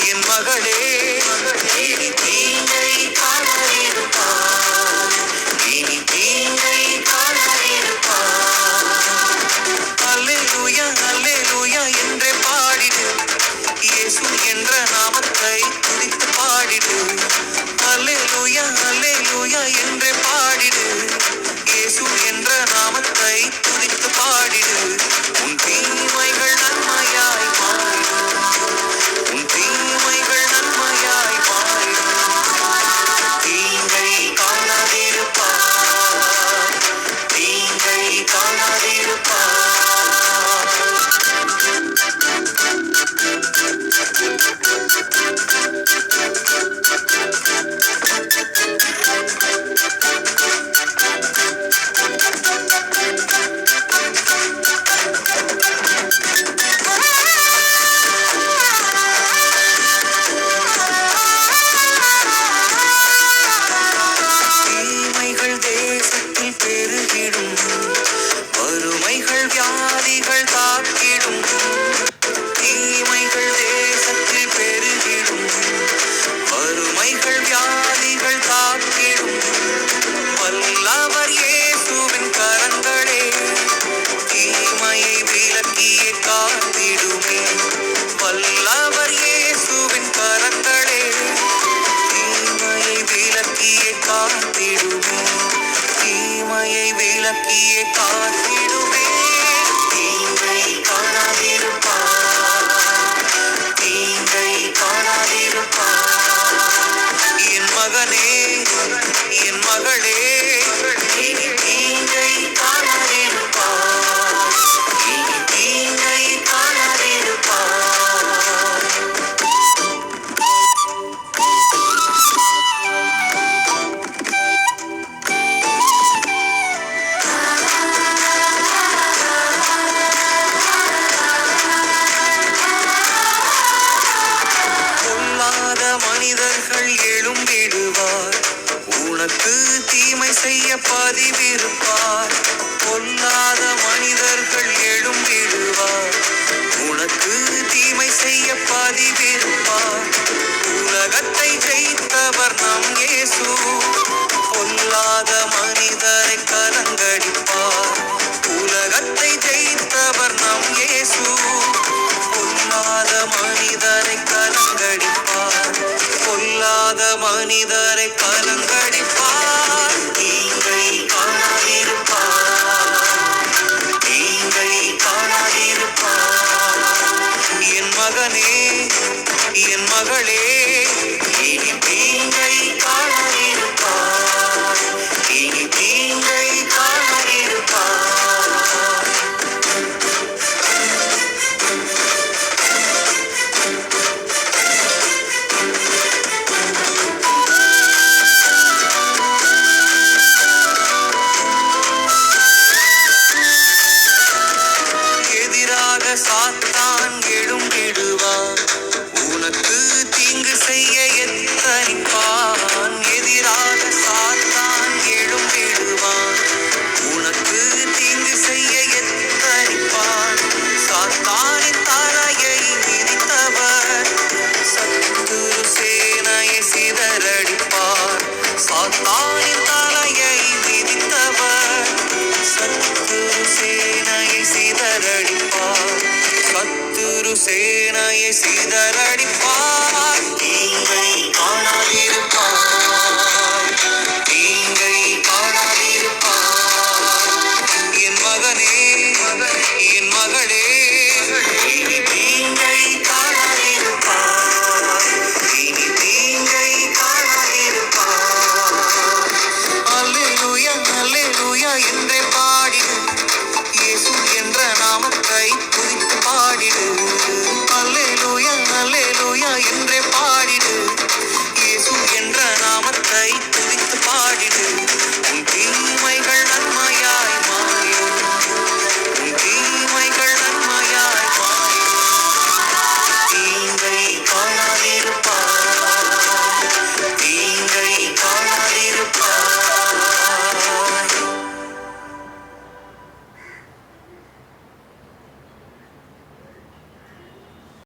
என் மகளே, இனி தீங்கை காணாதிருப்பாய், இனி தீங்கை காணாதிருப்பாய். அல்லேலூயா அல்லேலூயா என்றே பாடிடு, இயேசு என்ற நாமத்தை துதித்து பாடிடு. அல்லேலூயா அல்லேலூயா என்றே பாடிடு, இயேசு என்ற நாமத்தை துதித்து பாடிடு. உன் தீமைகள் நன்மையாய் மாறிடும், உன் தீமைகள் நன்மையாய் மாறிடும். தீங்கை காணாதிருப்பாய், தீங்கை காணாதிருப்பாய். தீமைகள் தேசத்தில் பெருகிடும், வறுமைகள் வியாதிகள் தாக்கிடும். தீமைகள் தேசத்தில் பெருகிடும், வறுமைகள் வியாதிகள் தாக்கிடும். வல்லவர் இயேசுவின் கரங்களே தீமையை விலக்கியே காத்திடுமே. வல்லவர் இயேசுவின் கரங்களே தீமையை விலக்கியே காத்திடுமே, தீமையை விலக்கியே காத்திடுமே. தீங்கை காணாதிருப்பாய், தீங்கை காணாதிருப்பாய். என் மகனே, என் மகளே, இனி தீங்கை காணாதிருப்பாய், இனி தீங்கை காணாதிருப்பாய். பொல்லாத மனிதர்கள் எழும்பிடுவார், உனக்கு தீமை செய்ய பதிவிருப்பார். பொல்லாத மனிதர்கள் எழும்பிடுவார், உனக்கு தீமை செய்ய பதிவிருப்பார். உலகத்தை ஜெயித்தவர் நம் இயேசு, பொல்லாத மனிதரை கலங்கடிப்பார். உலகத்தை ஜெயித்தவர் நம் இயேசு, பொல்லாத மனிதரை கலங்கடிப்பார், பொல்லாத மனிதரை கலங்கடிப்பார். தீங்கை காணாதிருப்பார், தீங்கை காணாதிருப்பார். என் மகனே, என் மகளே, இனி தீங்கை காணாதிருப்பாய், இனி தீங்கை காணாதிருப்பாய். எதிராக சாத்தான் எழும்பிடுவான், உனக்கு தீங்கு செய்ய எத்தனிப்பான். எதிராக சாத்தான் எழும்பிடுவான், உனக்கு தீங்கு செய்ய எத்தனிப்பான். சாத்தானின் தலையை மிதித்தவர் சத்துரு சேனையை சிதறடிப்பார். சாத்தானின் தலையை மிதித்தவர் சத்துரு சேனையை சிதறடிப்பார், சத்துரு சேனையை சிதறடிப்பார்.